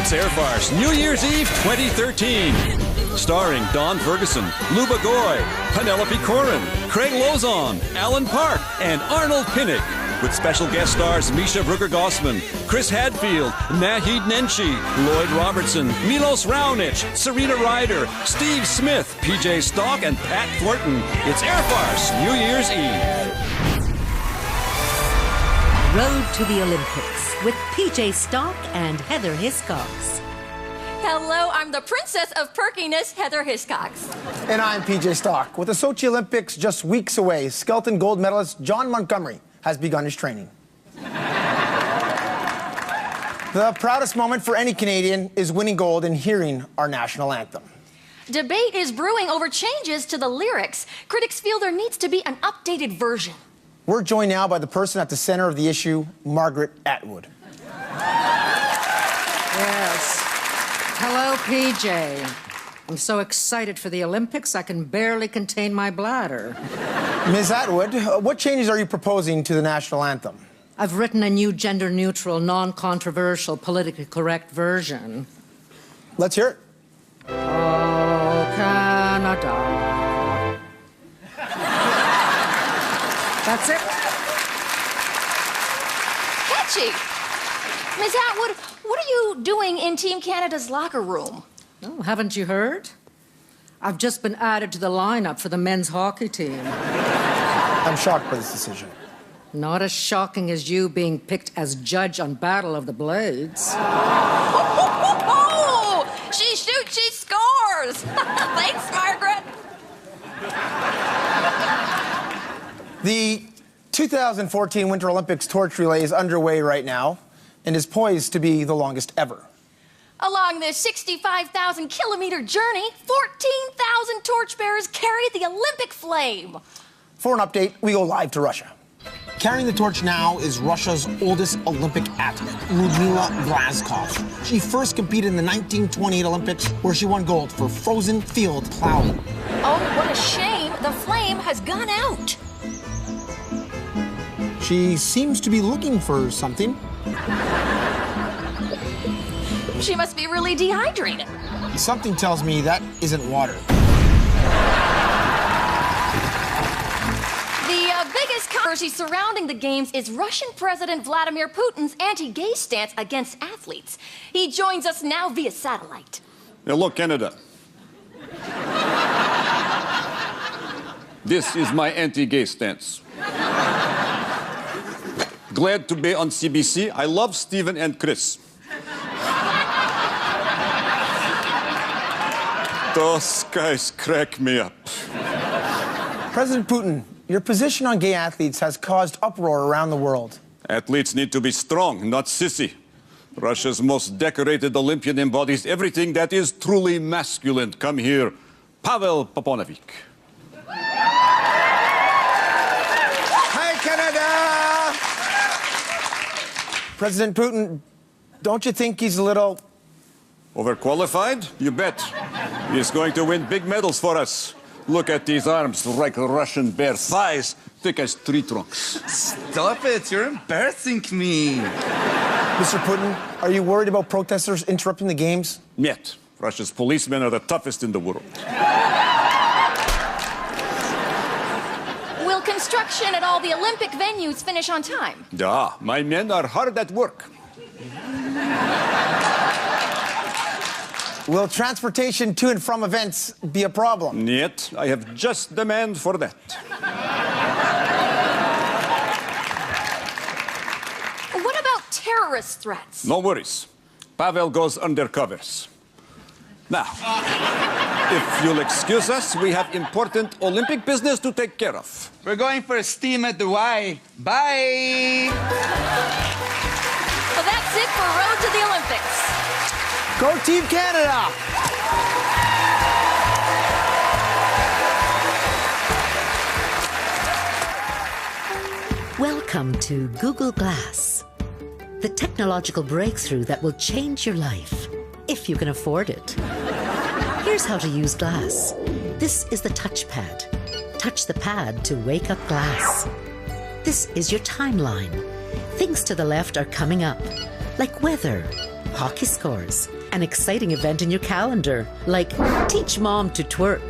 It's Air Farce New Year's Eve 2013. Starring Don Ferguson, Luba Goy, Penelope Corrin, Craig Lozon, Alan Park, and Arnold Pinnock. With special guest stars Misha Brugger-Gossman, Chris Hadfield, Nahid Nenshi, Lloyd Robertson, Milos Raonic, Serena Ryder, Steve Smith, PJ Stock, and Pat Thornton. It's Air Farce New Year's Eve. Road to the Olympics with PJ Stock and Heather Hiscox. Hello, I'm the princess of perkiness, Heather Hiscox. And I'm PJ Stock. With the Sochi Olympics just weeks away, skeleton gold medalist John Montgomery has begun his training. The proudest moment for any Canadian is winning gold and hearing our national anthem. Debate is brewing over changes to the lyrics. Critics feel there needs to be an updated version. We're joined now by the person at the center of the issue, Margaret Atwood. Yes. Hello, PJ. I'm so excited for the Olympics, I can barely contain my bladder. Ms. Atwood, what changes are you proposing to the national anthem? I've written a new gender-neutral, non-controversial, politically correct version. Let's hear it. Oh, Canada. That's it. Catchy. Ms. Atwood, what are you doing in Team Canada's locker room? Oh, haven't you heard? I've just been added to the lineup for the men's hockey team. I'm shocked by this decision. Not as shocking as you being picked as judge on Battle of the Blades. Oh, she shoots, she scores. Thanks, Margaret. The 2014 Winter Olympics torch relay is underway right now and is poised to be the longest ever. Along this 65,000-kilometer journey, 14,000 torchbearers carry the Olympic flame. For an update, we go live to Russia. Carrying the torch now is Russia's oldest Olympic athlete, Ludmila Glazkov. She first competed in the 1928 Olympics, where she won gold for frozen field plowing. Oh, what a shame. The flame has gone out. She seems to be looking for something. She must be really dehydrated. Something tells me that isn't water. The biggest controversy surrounding the Games is Russian President Vladimir Putin's anti-gay stance against athletes. He joins us now via satellite. Hello, Canada. This is my anti-gay stance. Glad to be on CBC. I love Stephen and Chris. Those guys crack me up. President Putin, your position on gay athletes has caused uproar around the world. Athletes need to be strong, not sissy. Russia's most decorated Olympian embodies everything that is truly masculine. Come here, Pavel Poponovic. Hi, Canada! President Putin, don't you think he's a little... Overqualified? You bet. He's going to win big medals for us. Look at these arms, like Russian bear thighs, thick as tree trunks. Stop it, you're embarrassing me. Mr. Putin, are you worried about protesters interrupting the games? Yet, Russia's policemen are the toughest in the world. Will construction at all the Olympic venues finish on time? Yeah, my men are hard at work. Will transportation to and from events be a problem? Yet, I have just demand for that. What about terrorist threats? No worries. Pavel goes undercovers. Now, if you'll excuse us, we have important Olympic business to take care of. We're going for a steam at the Y. Bye! Well, that's it for Road to the Olympics. Go Team Canada! Welcome to Google Glass, the technological breakthrough that will change your life, if you can afford it. Here's how to use Glass. This is the touchpad. Touch the pad to wake up Glass. This is your timeline. Things to the left are coming up, like weather, hockey scores, an exciting event in your calendar, like teach mom to twerk.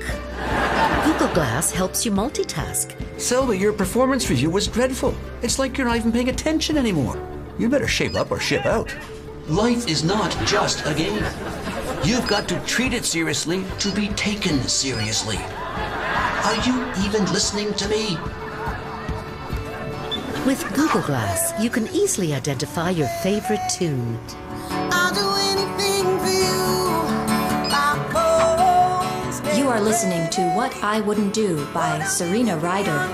Google Glass helps you multitask. Selby, your performance review was dreadful. It's like you're not even paying attention anymore. You better shape up or ship out. Life is not just a game. You've got to treat it seriously to be taken seriously. Are you even listening to me? With Google Glass, you can easily identify your favorite tune. I'll do anything for you. You are listening to What I Wouldn't Do by Serena Ryder.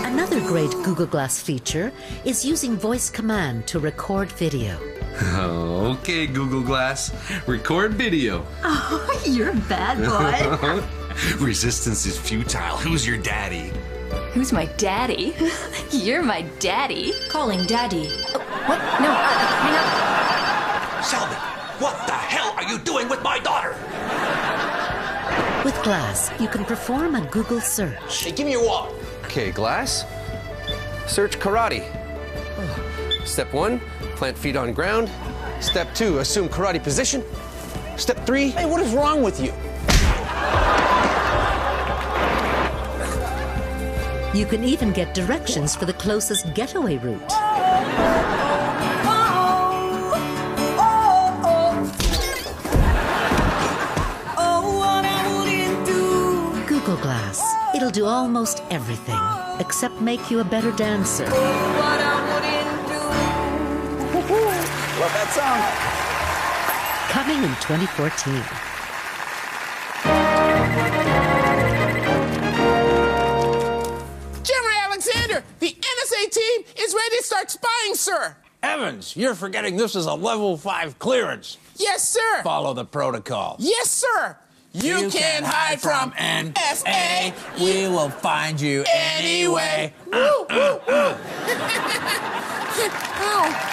Another great Google Glass feature is using voice command to record video. Okay, Google Glass. Record video. Oh, you're a bad boy. Resistance is futile. Who's your daddy? Who's my daddy? You're my daddy. Calling daddy. Oh, what? No, hang up. Selby, what the hell are you doing with my daughter? With Glass, you can perform a Google search. Hey, give me your wallet. Okay, Glass. Search karate. Step 1, plant feet on ground. Step 2, assume karate position. Step 3. Hey, what is wrong with you? You can even get directions for the closest getaway route. Google Glass. It'll do almost everything, except make you a better dancer. Love that song. Coming in 2014. General Alexander, the NSA team is ready to start spying, sir. Evans, you're forgetting this is a level 5 clearance. Yes, sir. Follow the protocol. Yes, sir. You can't hide from NSA. We will find you anyway. Woo, woo, woo. Ow.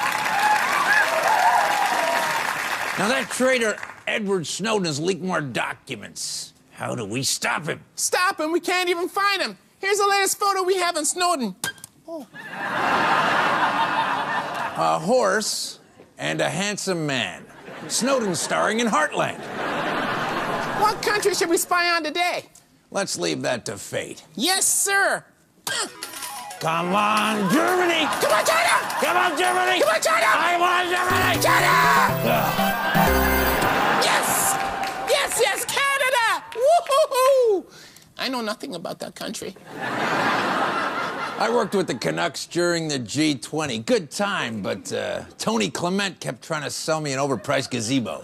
Now that traitor Edward Snowden has leaked more documents. How do we stop him? Stop him. We can't even find him. Here's the latest photo we have on Snowden. Oh. A horse and a handsome man. Snowden starring in Heartland. What country should we spy on today? Let's leave that to fate. Yes, sir. Come on, Germany! Come on, China! Come on, Germany! Come on, China! I want Germany! China! Yes! Yes, yes, Canada! Woo-hoo-hoo! I know nothing about that country. I worked with the Canucks during the G20. Good time, but Tony Clement kept trying to sell me an overpriced gazebo.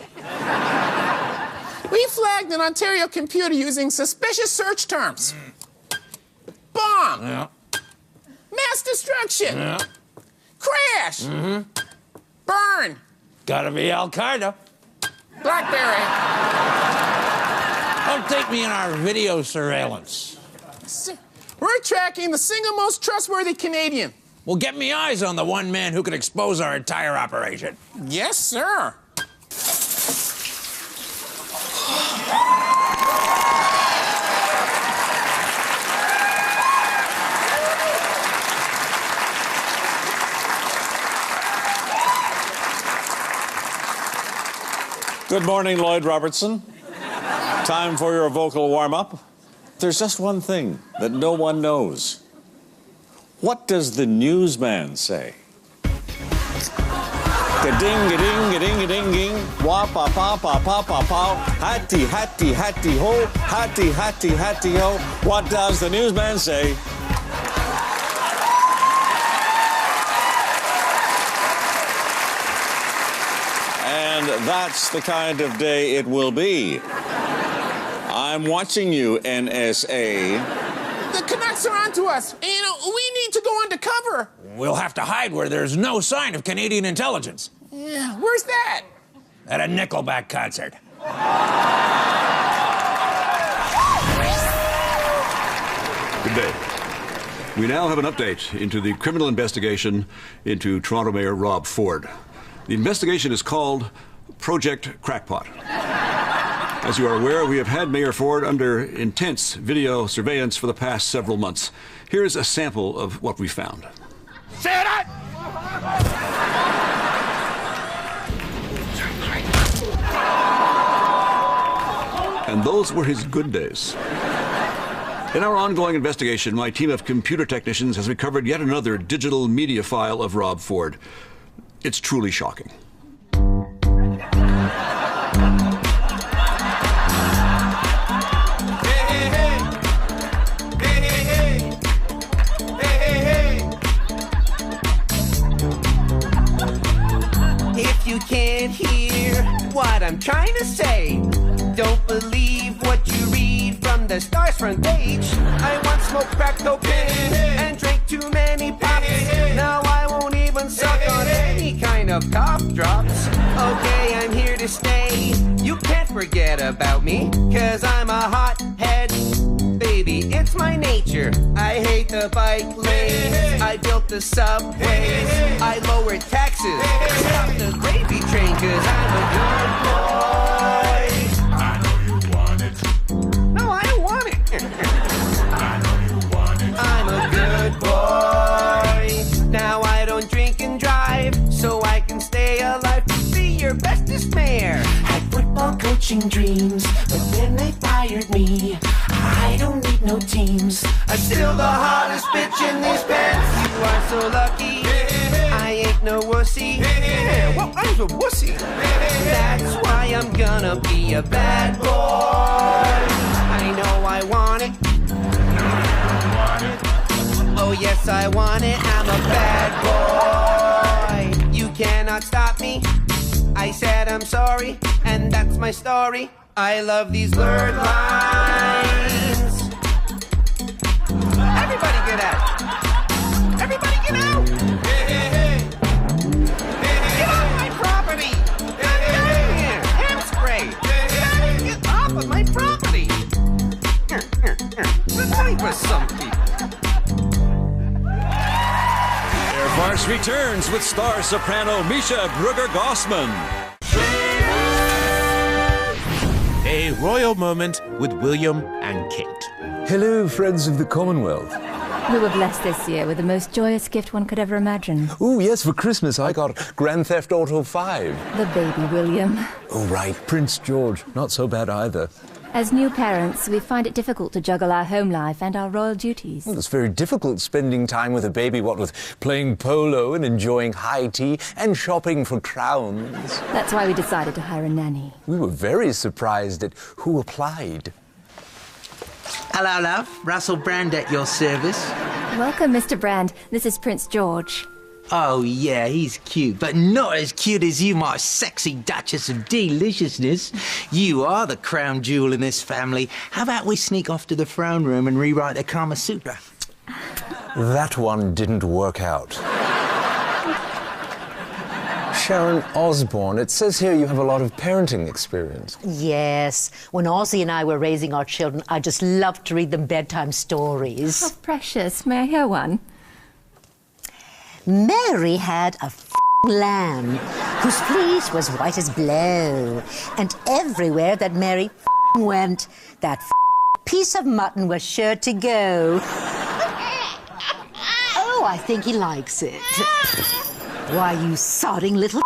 We flagged an Ontario computer using suspicious search terms. Bomb! Yeah. Mass destruction! Yeah. Crash! Burn! Gotta be Al-Qaeda. Blackberry! Update me in our video surveillance. We're tracking the single most trustworthy Canadian. Well, get me eyes on the one man who could expose our entire operation. Yes, sir. Good morning, Lloyd Robertson. Time for your vocal warm-up. There's just one thing that no one knows. What does the newsman say? Ga-ding-ga-ding-ga-ding-ga-ding-ging, wah-pa-pa-pa-pa-pa-pow, hatty-hatty-hatty-ho, hatty-hatty-hatty-ho. What does the newsman say? And that's the kind of day it will be. I'm watching you, NSA. The Canucks are onto us. And, we need to go undercover. We'll have to hide where there's no sign of Canadian intelligence. Yeah, where's that? At a Nickelback concert. Good day. We now have an update into the criminal investigation into Toronto Mayor Rob Ford. The investigation is called Project Crackpot. As you are aware, we have had Mayor Ford under intense video surveillance for the past several months. Here's a sample of what we found. And those were his good days. In our ongoing investigation, my team of computer technicians has recovered yet another digital media file of Rob Ford. It's truly shocking. If you can't hear what I'm trying to say, don't believe what you read from the Star's front page. I once smoked crack cocaine and drank too many pops. Now I won't even suck on any kind of cough drops. Okay, I'm here to stay. You can't forget about me, 'cause I'm a hothead. Baby, it's my nature. I hate the bike lanes. I built the subways. I lowered taxes. Stop the gravy train, 'cause I'm a good boy. I know you want it. No, I don't want it. I know you want it. I'm a good boy. Now I don't drink and drive, so I can stay alive to be your bestest mayor. Had football coaching dreams, but then they fired me. I don't need no teams. I'm still the hottest bitch in these pants. You are so lucky. I ain't no wussy. Well, I'm a wussy. That's why I'm gonna be a bad boy. I know I want it. Oh yes, I want it. I'm a bad boy. You cannot stop me. I said I'm sorry, and that's my story. I love these blurred lines. Everybody get out. Everybody get out. Get off my property. Get out of here. Hand spray. Get off of my property. Sleep with some people. Air Farce returns with star soprano Misha Brugger-Gossman. A royal moment with William and Kate. Hello, friends of the Commonwealth. We were blessed this year with the most joyous gift one could ever imagine. Oh, yes, for Christmas I got Grand Theft Auto 5. The baby William. Oh, right, Prince George. Not so bad either. As new parents, we find it difficult to juggle our home life and our royal duties. Well, it's very difficult spending time with a baby, what with playing polo and enjoying high tea and shopping for crowns. That's why we decided to hire a nanny. We were very surprised at who applied. Hello, love. Russell Brand at your service. Welcome, Mr. Brand. This is Prince George. Oh, yeah, he's cute, but not as cute as you, my sexy Duchess of Deliciousness. You are the crown jewel in this family. How about we sneak off to the throne room and rewrite the Kama Sutra? That one didn't work out. Sharon Osborne, it says here you have a lot of parenting experience. Yes. When Ozzy and I were raising our children, I just loved to read them bedtime stories. How precious. May I hear one? Mary had a lamb whose fleece was white as blow, and everywhere that Mary went, that piece of mutton was sure to go. Oh, I think he likes it. Why, you sodding little...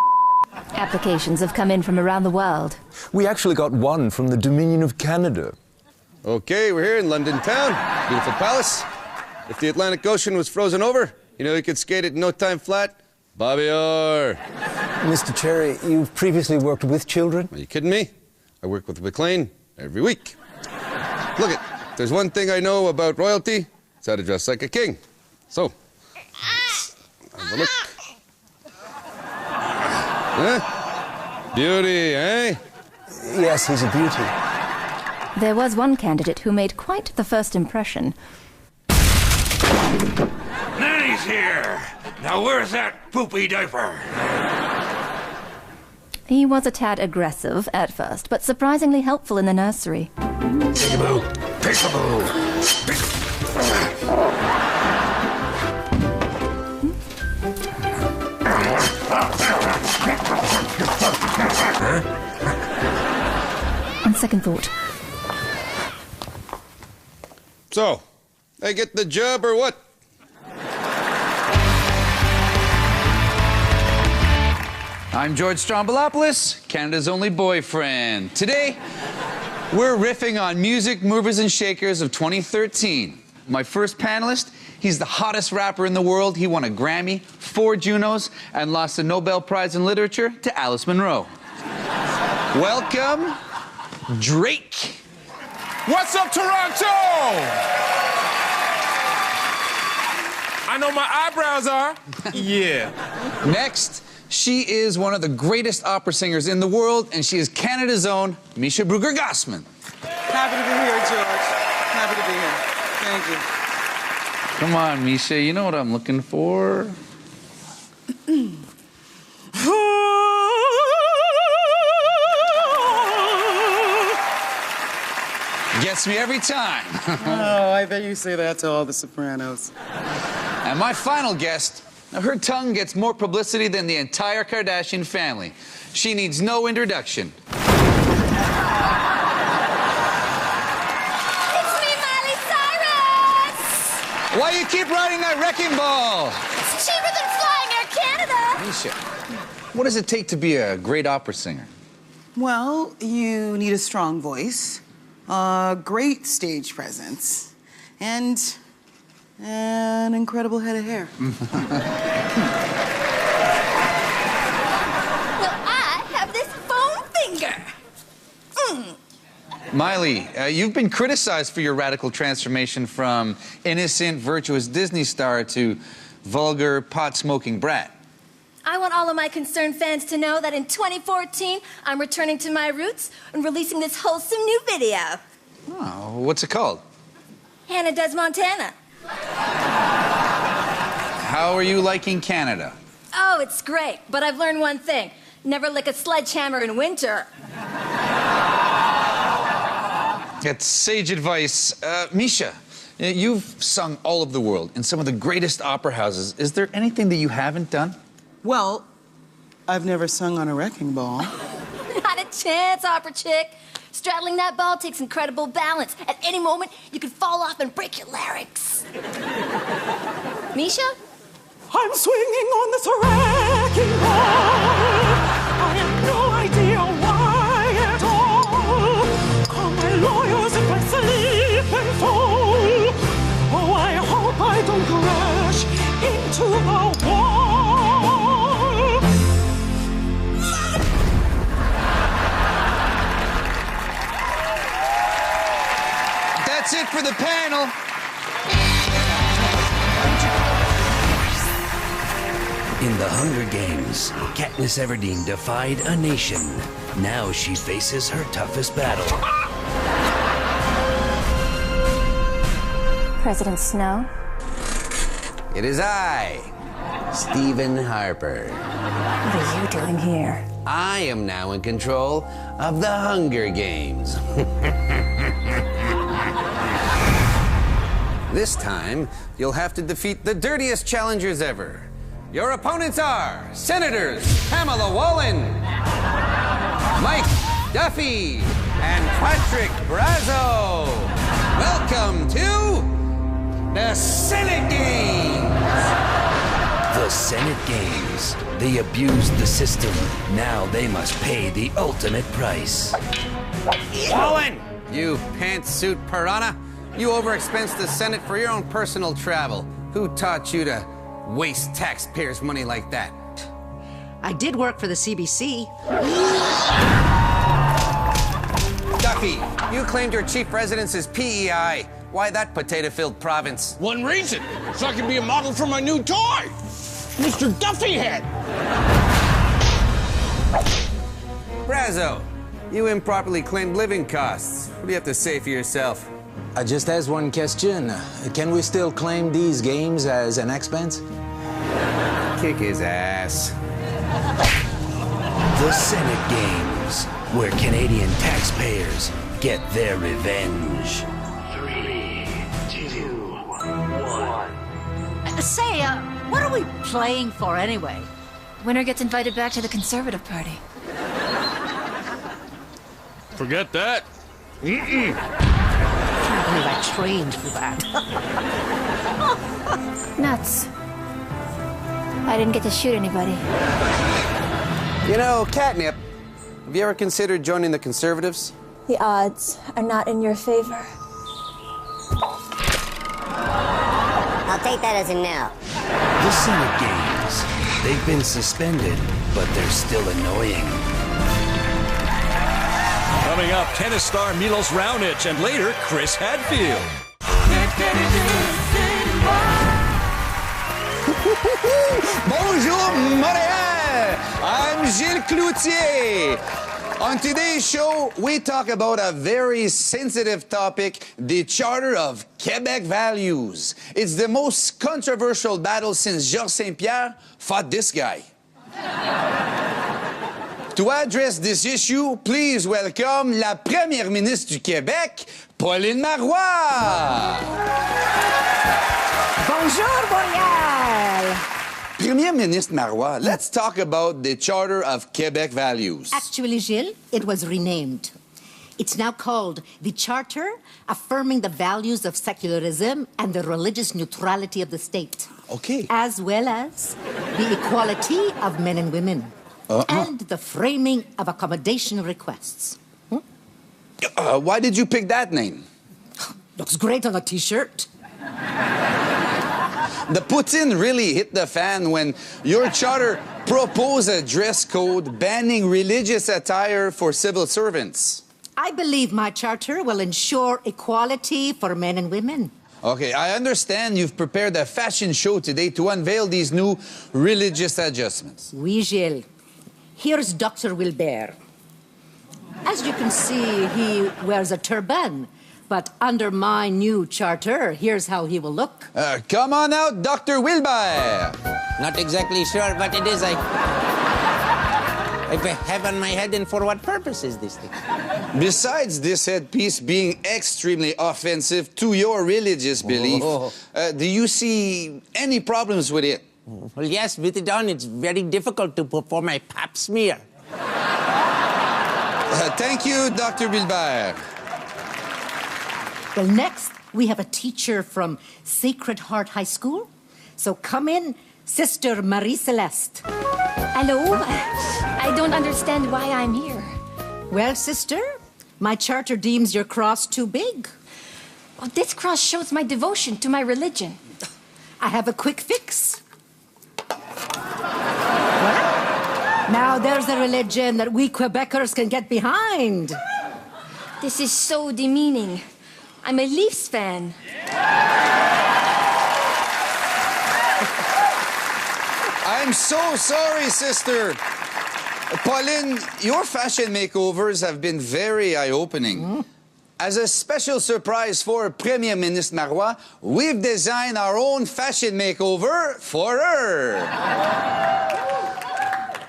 Applications have come in from around the world. We actually got one from the Dominion of Canada. Okay, we're here in London town. Beautiful palace. If the Atlantic Ocean was frozen over, you know you could skate it in no time flat. Bobby Orr. Mr. Cherry, you've previously worked with children? Are you kidding me? I work with McLean every week. Look it, there's one thing I know about royalty, it's how to dress like a king. So, have a look. Huh? Beauty, eh? Yes, he's a beauty. There was one candidate who made quite the first impression. Nanny's here! Now where's that poopy diaper? He was a tad aggressive at first, but surprisingly helpful in the nursery. Peekaboo! Peekaboo! second thought. So, I get the job or what? I'm George Strombolopoulos, Canada's only boyfriend. Today, we're riffing on music movers and shakers of 2013. My first panelist, he's the hottest rapper in the world. He won a Grammy, 4 Junos, and lost the Nobel Prize in Literature to Alice Munro. Welcome, Drake. What's up, Toronto? I know my eyebrows are. Yeah. Next, she is one of the greatest opera singers in the world, and she is Canada's own Misha Bruegger-Gossman. Happy to be here, George. Happy to be here. Thank you. Come on, Misha, you know what I'm looking for. Gets me every time. Oh, I bet you say that to all the Sopranos. And my final guest, her tongue gets more publicity than the entire Kardashian family. She needs no introduction. It's me, Miley Cyrus! Why you keep riding that wrecking ball? It's cheaper than flying Air Canada! Misha, what does it take to be a great opera singer? Well, you need a strong voice, a great stage presence, and an incredible head of hair. Well, I have this foam finger. Miley, you've been criticized for your radical transformation from innocent, virtuous Disney star to vulgar, pot-smoking brat. I want all of my concerned fans to know that in 2014, I'm returning to my roots and releasing this wholesome new video. Oh, what's it called? Hannah Does Montana. How are you liking Canada? Oh, it's great, but I've learned one thing. Never lick a sledgehammer in winter. That's sage advice. Misha, you've sung all over the world in some of the greatest opera houses. Is there anything that you haven't done? Well, I've never sung on a wrecking ball. Not a chance, opera chick. Straddling that ball takes incredible balance. At any moment, you could fall off and break your larynx. Misha? I'm swinging on this wrecking ball. I have no idea why at all. Call my lawyers if I slip and fall. Oh, I hope I don't crash into the wall. That's it for the panel. In the Hunger Games, Katniss Everdeen defied a nation. Now she faces her toughest battle. President Snow? It is I, Stephen Harper. What are you doing here? I am now in control of the Hunger Games. This time, you'll have to defeat the dirtiest challengers ever. Your opponents are Senators Pamela Wallen, Mike Duffy, and Patrick Brazo. Welcome to the Senate Games. The Senate Games. They abused the system. Now they must pay the ultimate price. Wallen, you pantsuit piranha. You overexpensed the Senate for your own personal travel. Who taught you to waste taxpayers' money like that? I did work for the CBC. Duffy, you claimed your chief residence is PEI. Why that potato-filled province? One reason, so I can be a model for my new toy, Mr. Duffy Head. Brazo, you improperly claimed living costs. What do you have to say for yourself? I just asked one question. Can we still claim these games as an expense? Kick his ass. The Senate Games, where Canadian taxpayers get their revenge. 3, 2, 1. Say, what are we playing for anyway? Winner gets invited back to the Conservative Party. Forget that. I can't believe I trained for that. Nuts. I didn't get to shoot anybody. You know, catnip, have you ever considered joining the Conservatives? The odds are not in your favor. I'll take that as a no. The Senate games. They've been suspended, but they're still annoying. Coming up, tennis star Milos Raonic and later, Chris Hadfield. Bonjour, Montréal! I'm Gilles Cloutier. On today's show, we talk about a very sensitive topic, the Charter of Quebec Values. It's the most controversial battle since Georges Saint-Pierre fought this guy. To address this issue, please welcome la Première ministre du Québec, Pauline Marois. Bonjour, Montréal. Premier Ministre Marois, let's talk about the Charter of Quebec Values. Actually, Gilles, it was renamed. It's now called the Charter Affirming the Values of Secularism and the Religious Neutrality of the State. Okay. As well as the equality of men and women. And the framing of accommodation requests. Why did you pick that name? Looks great on a t-shirt. The Putin really hit the fan when your charter proposed a dress code banning religious attire for civil servants. I believe my charter will ensure equality for men and women. Okay, I understand you've prepared a fashion show today to unveil these new religious adjustments. Oui, Gilles. Here's Dr. Wilbert. As you can see, he wears a turban. But under my new charter, here's how he will look. Come on out, Dr. Wilbert. Not exactly sure what it is I have on my head and for what purpose is this thing? Besides this headpiece being extremely offensive to your religious belief, do you see any problems with it? Well, yes, with it on, it's very difficult to perform a pap smear. Thank you, Dr. Wilbert. Well, next, we have a teacher from Sacred Heart High School. So come in, Sister Marie-Celeste. Hello? I don't understand why I'm here. Well, sister, my charter deems your cross too big. Well, this cross shows my devotion to my religion. I have a quick fix. Well, now there's a religion that we Quebecers can get behind. This is so demeaning. I'm a Leafs fan. I'm so sorry, sister. Pauline, your fashion makeovers have been very eye-opening. As a special surprise for Premier Ministre Marois, we've designed our own fashion makeover for her.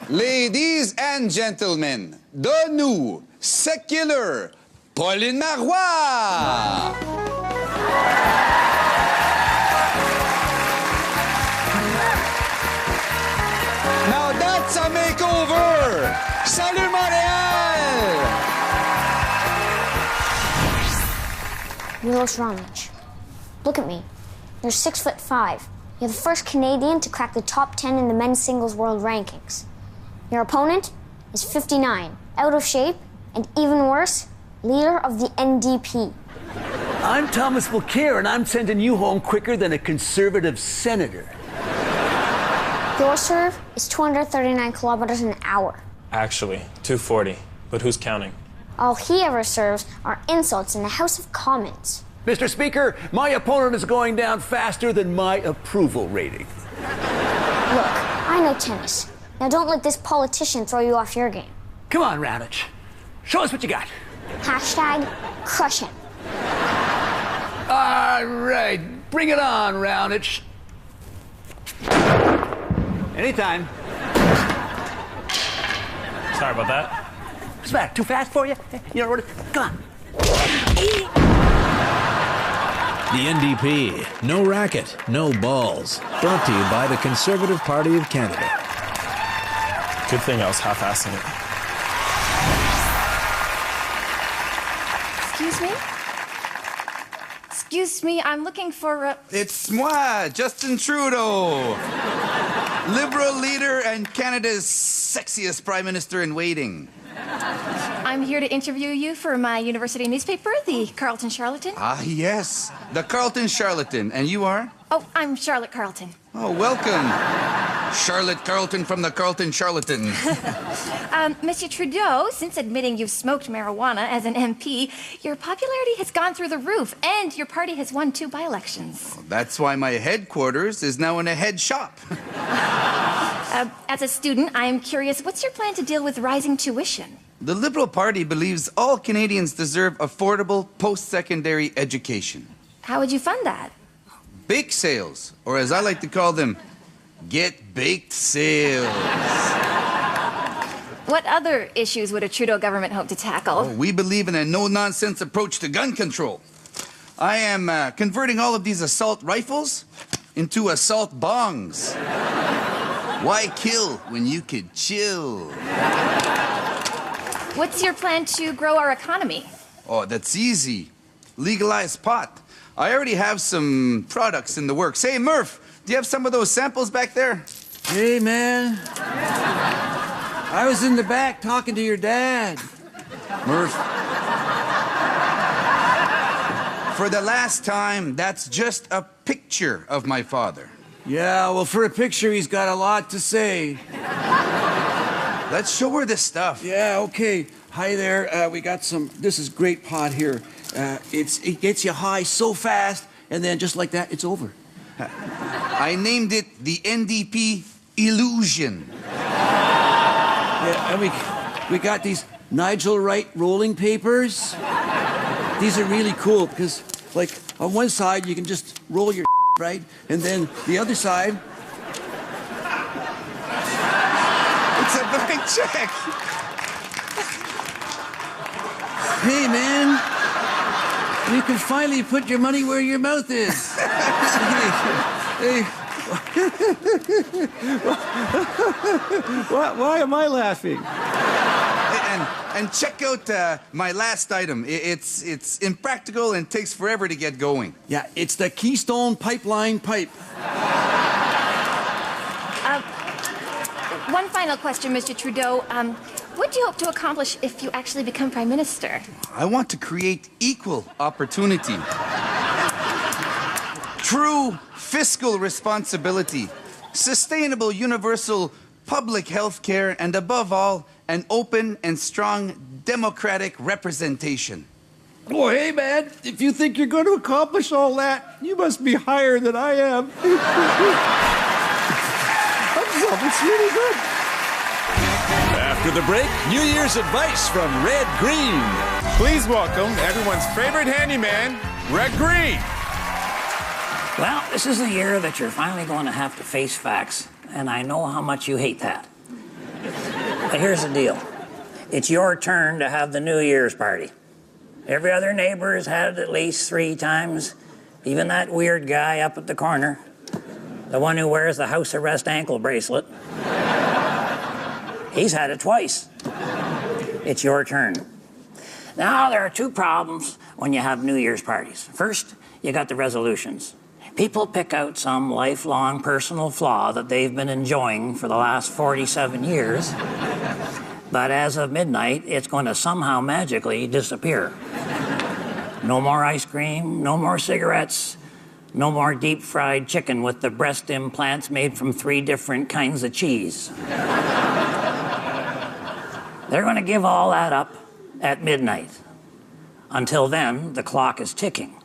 Ladies and gentlemen, the new secular Pauline Marois. Now that's a makeover. Salut Montréal. Milos Raonic, look at me. You're 6'5". You're the first Canadian to crack the top 10 in the men's singles world rankings. Your opponent is 59, out of shape, and even worse, leader of the NDP. I'm Thomas Mulcair, and I'm sending you home quicker than a Conservative senator. Your serve is 239 kilometers an hour. Actually, 240. But who's counting? All he ever serves are insults in the House of Commons. Mr. Speaker, my opponent is going down faster than my approval rating. Look, I know tennis. Now don't let this politician throw you off your game. Come on, Raonic. Show us what you got. Hashtag crush him. All right, bring it on, Raonic. Anytime. Sorry about that. What's that, too fast for you? You know what? Come on. The NDP. No racket, no balls. Brought to you by the Conservative Party of Canada. Good thing I was half-assing it. Excuse me, I'm looking for It's moi, Justin Trudeau. Liberal leader and Canada's sexiest prime minister in waiting. I'm here to interview you for my university newspaper, the Carleton Charlatan. Ah, yes. The Carleton Charlatan. And you are? Oh, I'm Charlotte Carleton. Oh, welcome. Charlotte Carleton from the Carleton Charlatan. Monsieur Trudeau, since admitting you've smoked marijuana as an MP, your popularity has gone through the roof, and your party has won 2 by-elections. That's why my headquarters is now in a head shop. As a student, I'm curious, what's your plan to deal with rising tuition? The Liberal Party believes all Canadians deserve affordable post-secondary education. How would you fund that? Bake sales, or as I like to call them, get-baked sales. What other issues would a Trudeau government hope to tackle? Oh, we believe in a no-nonsense approach to gun control. I am converting all of these assault rifles into assault bongs. Why kill when you could chill? What's your plan to grow our economy? Oh, that's easy. Legalize pot. I already have some products in the works. Hey, Murph, do you have some of those samples back there? Hey, man. I was in the back talking to your dad. Murph. For the last time, that's just a picture of my father. Yeah, well, for a picture, he's got a lot to say. Let's show her the stuff. Yeah, okay. Hi there. We got some. This is great pot here. It gets you high so fast, and then just like that, it's over. I named it the NDP Illusion. Yeah, and we got these Nigel Wright rolling papers. These are really cool because, like, on one side you can just roll your right, and then the other side. It's a blank check. Hey, man. You can finally put your money where your mouth is. Hey. Why am I laughing? And check out my last item. It's impractical and takes forever to get going. Yeah, it's the Keystone Pipeline pipe. One final question, Mr. Trudeau. What do you hope to accomplish if you actually become Prime Minister? I want to create equal opportunity. True fiscal responsibility, sustainable universal public health care, and above all, an open and strong democratic representation. Oh, hey, man, if you think you're going to accomplish all that, you must be higher than I am. It's really good. After the break, New Year's advice from Red Green. Please welcome everyone's favorite handyman, Red Green. Well, this is the year that you're finally going to have to face facts, and I know how much you hate that. But here's the deal. It's your turn to have the New Year's party. Every other neighbor has had it at least 3 times. Even that weird guy up at the corner. The one who wears the house arrest ankle bracelet. He's had it twice. It's your turn. Now, there are 2 problems when you have New Year's parties. First, you got the resolutions. People pick out some lifelong personal flaw that they've been enjoying for the last 47 years. But as of midnight, it's going to somehow magically disappear. No more ice cream, no more cigarettes, no more deep-fried chicken with the breast implants made from 3 different kinds of cheese. They're going to give all that up at midnight. Until then, the clock is ticking.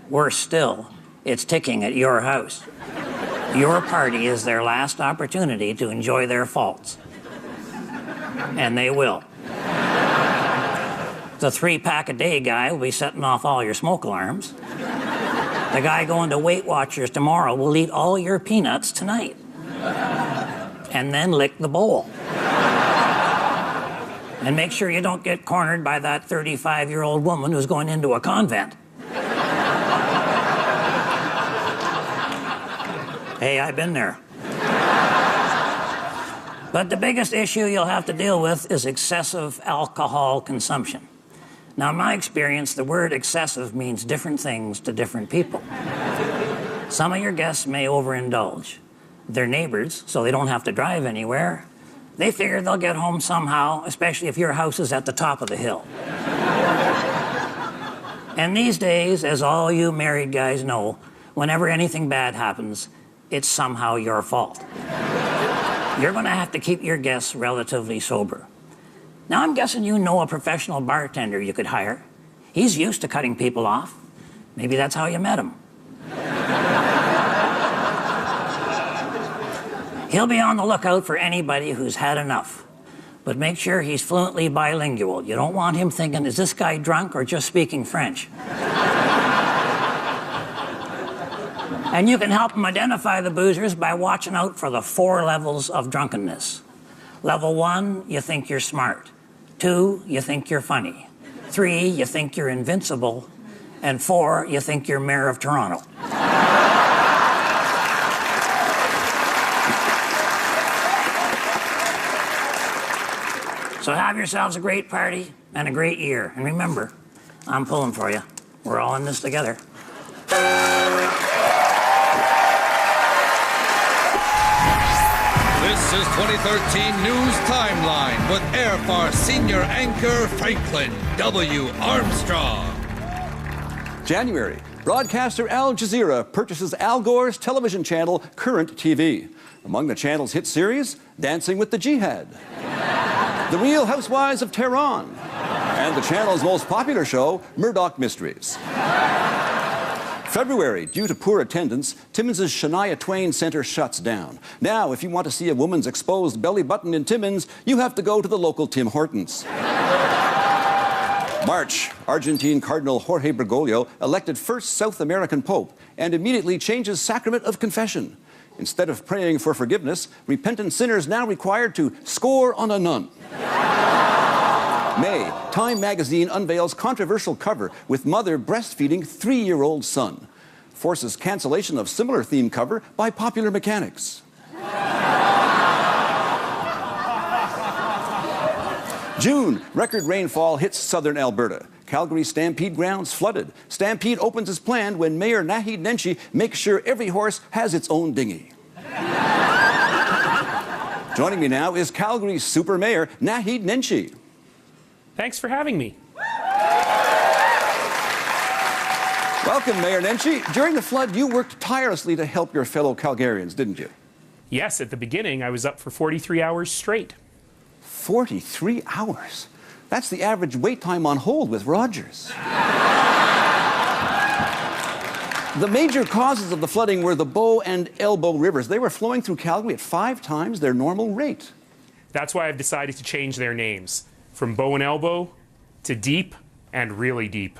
Worse still, it's ticking at your house. Your party is their last opportunity to enjoy their faults. And they will. The 3-pack-a-day guy will be setting off all your smoke alarms. The guy going to Weight Watchers tomorrow will eat all your peanuts tonight. And then lick the bowl. And make sure you don't get cornered by that 35-year-old woman who's going into a convent. Hey, I've been there. But the biggest issue you'll have to deal with is excessive alcohol consumption. Now, in my experience, the word excessive means different things to different people. Some of your guests may overindulge. They're neighbors, so they don't have to drive anywhere. They figure they'll get home somehow, especially if your house is at the top of the hill. And these days, as all you married guys know, whenever anything bad happens, it's somehow your fault. You're going to have to keep your guests relatively sober. Now, I'm guessing you know a professional bartender you could hire. He's used to cutting people off. Maybe that's how you met him. He'll be on the lookout for anybody who's had enough. But make sure he's fluently bilingual. You don't want him thinking, is this guy drunk or just speaking French? And you can help him identify the boozers by watching out for the 4 levels of drunkenness. Level 1, you think you're smart. 2, you think you're funny. 3, you think you're invincible. And 4, you think you're mayor of Toronto. So have yourselves a great party and a great year. And remember, I'm pulling for you. We're all in this together. This is 2013 News Timeline with Air Farce Senior Anchor Franklin W. Armstrong. January, broadcaster Al Jazeera purchases Al Gore's television channel, Current TV. Among the channel's hit series, Dancing with the Jihad, The Real Housewives of Tehran, and the channel's most popular show, Murdoch Mysteries. February, due to poor attendance, Timmins' Shania Twain Center shuts down. Now, if you want to see a woman's exposed belly button in Timmins, you have to go to the local Tim Hortons. March, Argentine Cardinal Jorge Bergoglio elected first South American Pope and immediately changes sacrament of confession. Instead of praying for forgiveness, repentant sinners now required to score on a nun. May, Time magazine unveils controversial cover with mother breastfeeding 3-year-old son. Forces cancellation of similar theme cover by Popular Mechanics. June, record rainfall hits southern Alberta. Calgary Stampede grounds flooded. Stampede opens as planned when Mayor Naheed Nenshi makes sure every horse has its own dinghy. Joining me now is Calgary's super mayor, Naheed Nenshi. Thanks for having me. Welcome, Mayor Nenshi. During the flood, you worked tirelessly to help your fellow Calgarians, didn't you? Yes, at the beginning, I was up for 43 hours straight. 43 hours? That's the average wait time on hold with Rogers. The major causes of the flooding were the Bow and Elbow rivers. They were flowing through Calgary at 5 times their normal rate. That's why I've decided to change their names. From Bow and Elbow to Deep and Really Deep.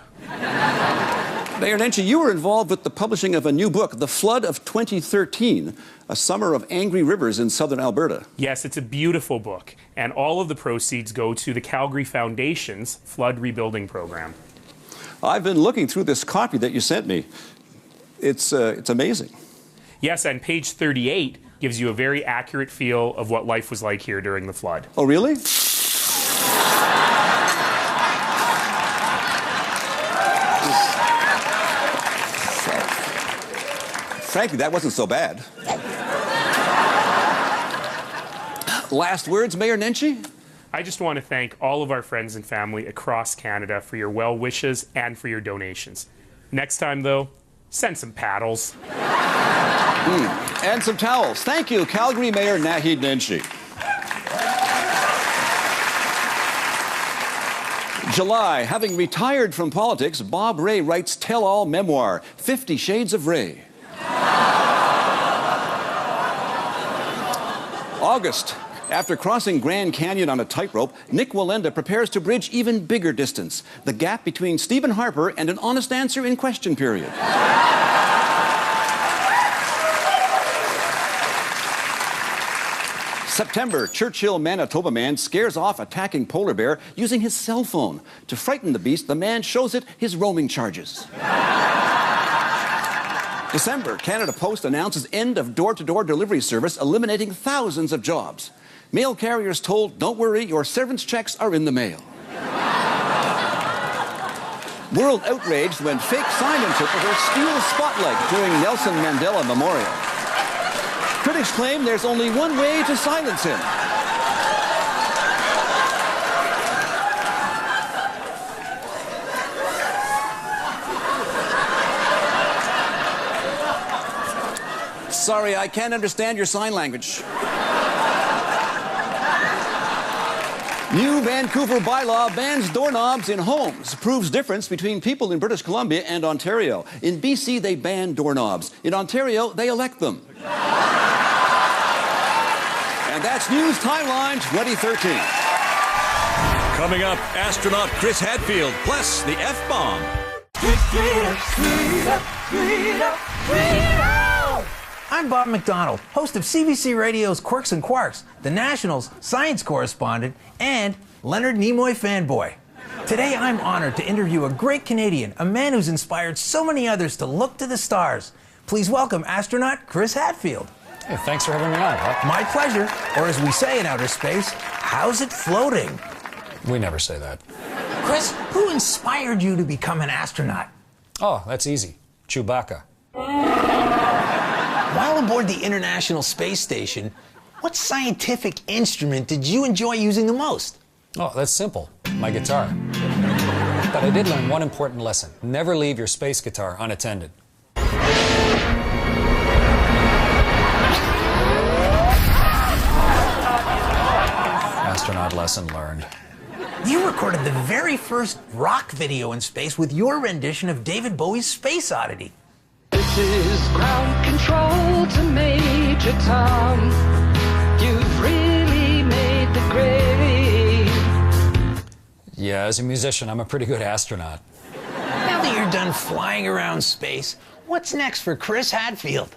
Mayor Nenshi, you were involved with the publishing of a new book, The Flood of 2013, A Summer of Angry Rivers in Southern Alberta. Yes, it's a beautiful book, and all of the proceeds go to the Calgary Foundation's Flood Rebuilding Program. I've been looking through this copy that you sent me. It's amazing. Yes, and page 38 gives you a very accurate feel of what life was like here during the flood. Oh, really? Frankly, that wasn't so bad. Last words, Mayor Nenshi? I just want to thank all of our friends and family across Canada for your well wishes and for your donations. Next time, though, send some paddles. And some towels. Thank you, Calgary Mayor Naheed Nenshi. July, having retired from politics, Bob Ray writes tell-all memoir, 50 Shades of Ray. August, after crossing Grand Canyon on a tightrope, Nick Wallenda prepares to bridge even bigger distance, the gap between Stephen Harper and an honest answer in question period. September, Churchill, Manitoba man scares off attacking polar bear using his cell phone. To frighten the beast, the man shows it his roaming charges. December, Canada Post announces end of door-to-door delivery service, eliminating thousands of jobs. Mail carriers told, don't worry, your servants' checks are in the mail. World outraged when fake sign interpreter steals spotlight during Nelson Mandela Memorial. Critics claim there's only one way to silence him. Sorry, I can't understand your sign language. New Vancouver bylaw bans doorknobs in homes, proves difference between people in British Columbia and Ontario. In BC, they ban doorknobs. In Ontario, they elect them. And that's News Timeline 2013. Coming up, astronaut Chris Hadfield, plus the F-bomb. I'm Bob McDonald, host of CBC Radio's Quirks and Quarks, the National's science correspondent, and Leonard Nimoy fanboy. Today, I'm honored to interview a great Canadian, a man who's inspired so many others to look to the stars. Please welcome astronaut Chris Hadfield. Hey, thanks for having me on, Bob. My pleasure, or as we say in outer space, how's it floating? We never say that. Chris, who inspired you to become an astronaut? Oh, that's easy. Chewbacca. While aboard the International Space Station, what scientific instrument did you enjoy using the most? Oh, that's simple. My guitar. But I did learn one important lesson. Never leave your space guitar unattended. Astronaut lesson learned. You recorded the very first rock video in space with your rendition of David Bowie's Space Oddity. This is ground control to Major Tom. You've really made the grade. Yeah, as a musician, I'm a pretty good astronaut. Now that you're done flying around space, what's next for Chris Hadfield?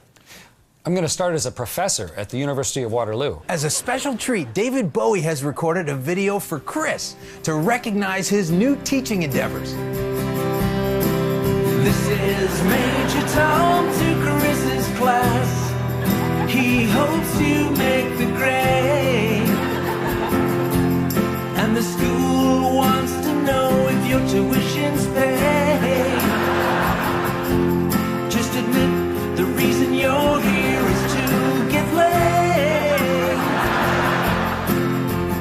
I'm going to start as a professor at the University of Waterloo. As a special treat, David Bowie has recorded a video for Chris to recognize his new teaching endeavors. This is Major Tom to Chris's class. He hopes you make the grade. And the school wants to know if your tuition's paid. Just admit the reason you're here is to get laid.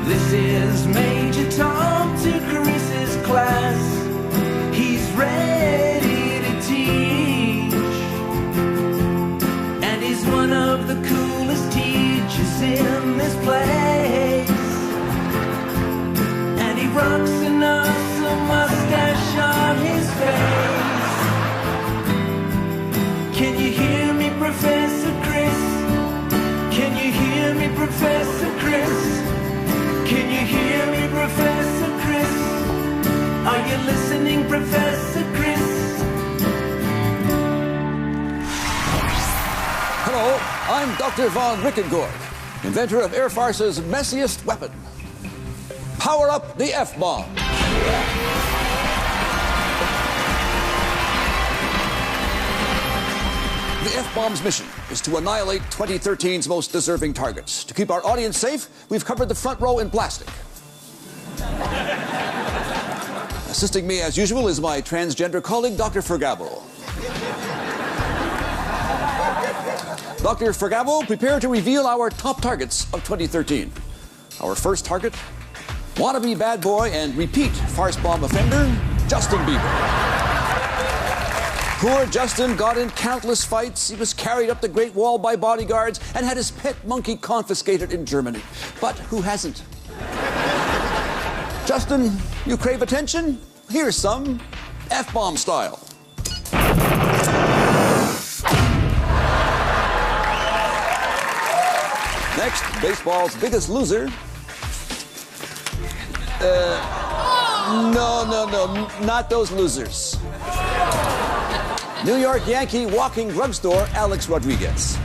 This is Major Tom to Chris's class. He's ready to teach, and he's one of the coolest teachers in this place. And he rocks an awesome mustache on his face. Can you hear me, Professor Chris? Can you hear me, Professor Chris? Can you hear me, Professor Chris? Are you listening, Professor Chris? Hello, I'm Dr. Von Rickengord, inventor of Air Farce's messiest weapon. Power up the F-bomb. The F-bomb's mission is to annihilate 2013's most deserving targets. To keep our audience safe, we've covered the front row in plastic. Assisting me, as usual, is my transgender colleague, Dr. Fergabo. Dr. Fergabo, prepare to reveal our top targets of 2013. Our first target, wannabe bad boy and repeat farce bomb offender, Justin Bieber. Poor Justin got in countless fights. He was carried up the Great Wall by bodyguards and had his pet monkey confiscated in Germany. But who hasn't? Justin, you crave attention? Here's some F-bomb style. Next, baseball's biggest loser. No, not those losers. New York Yankee walking drugstore Alex Rodriguez.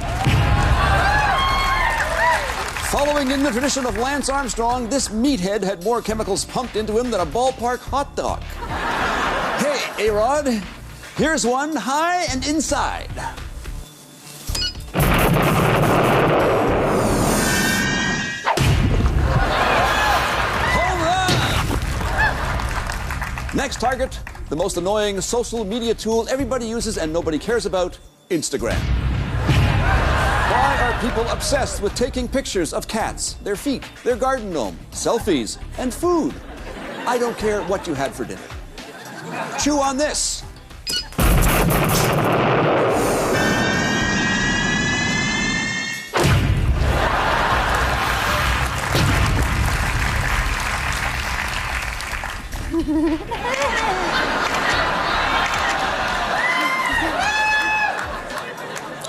Following in the tradition of Lance Armstrong, this meathead had more chemicals pumped into him than a ballpark hot dog. Hey, A-Rod, here's one high and inside. Home run! Next target, the most annoying social media tool everybody uses and nobody cares about, Instagram. Why are people obsessed with taking pictures of cats, their feet, their garden gnome, selfies, and food? I don't care what you had for dinner. Chew on this.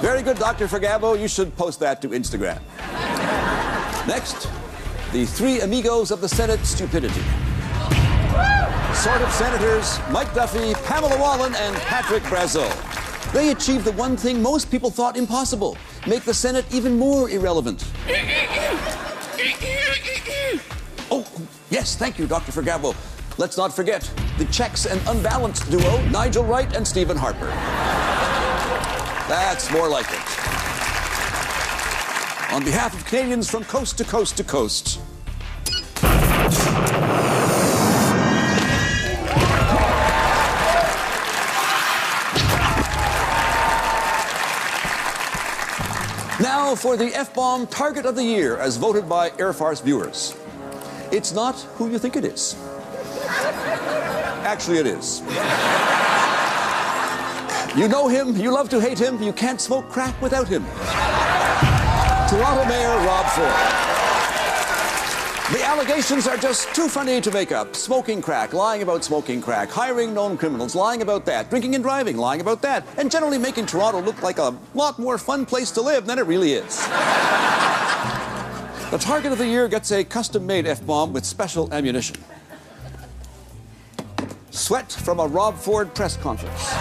Very good, Dr. Fergabo. You should post that to Instagram. Next, the three amigos of the Senate stupidity. Sort of senators Mike Duffy, Pamela Wallin, and Patrick Brazeau. They achieved the one thing most people thought impossible: make the Senate even more irrelevant. Oh, yes, thank you, Dr. Fergabo. Let's not forget the checks and unbalanced duo, Nigel Wright and Stephen Harper. That's more like it. On behalf of Canadians from coast to coast to coast. Now for the F-bomb target of the year as voted by Air Farce viewers. It's not who you think it is. Actually, it is. You know him, you love to hate him, you can't smoke crack without him. Toronto Mayor Rob Ford. The allegations are just too funny to make up. Smoking crack, lying about smoking crack, hiring known criminals, lying about that, drinking and driving, lying about that, and generally making Toronto look like a lot more fun place to live than it really is. The target of the year gets a custom-made F-bomb with special ammunition. Sweat from a Rob Ford press conference.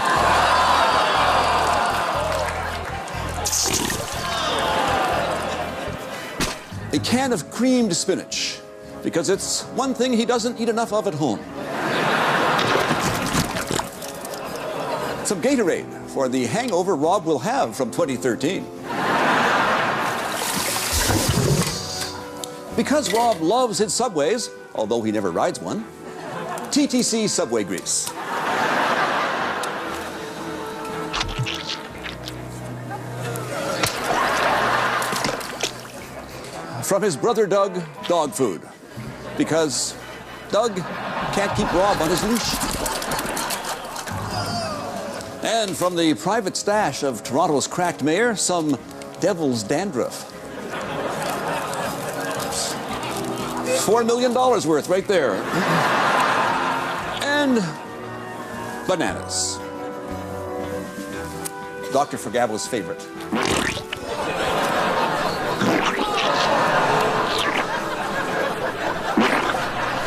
A can of creamed spinach, because it's one thing he doesn't eat enough of at home. Some Gatorade for the hangover Rob will have from 2013. Because Rob loves his subways, although he never rides one, TTC subway grease. From his brother Doug, dog food. Because Doug can't keep Rob on his leash. And from the private stash of Toronto's cracked mayor, some devil's dandruff. $4 million worth right there. And bananas. Dr. Fergabo's favorite.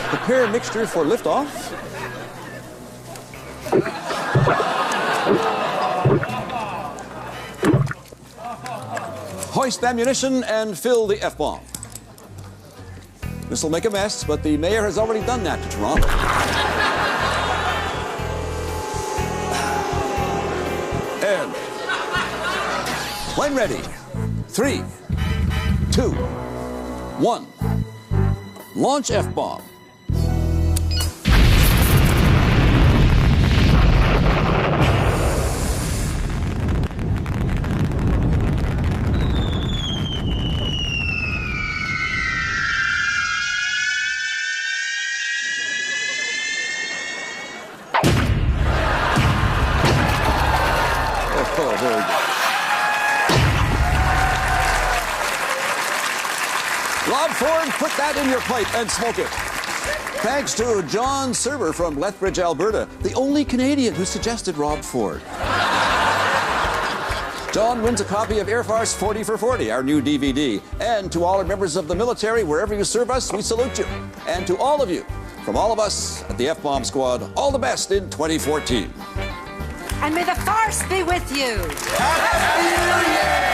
Prepare mixture for liftoff. Hoist ammunition and fill the F-bomb. This will make a mess, but the mayor has already done that to Toronto. And when ready, 3, 2, 1. Launch F-bomb. Oh, very good. Rob Ford, put that in your pipe and smoke it. Thanks to John Server from Lethbridge, Alberta, the only Canadian who suggested Rob Ford. John wins a copy of Air Farce 40 for 40, our new DVD. And to all our members of the military, wherever you serve us, we salute you. And to all of you, from all of us at the F-Bomb Squad, all the best in 2014. And may the farce be with you. Happy New Year!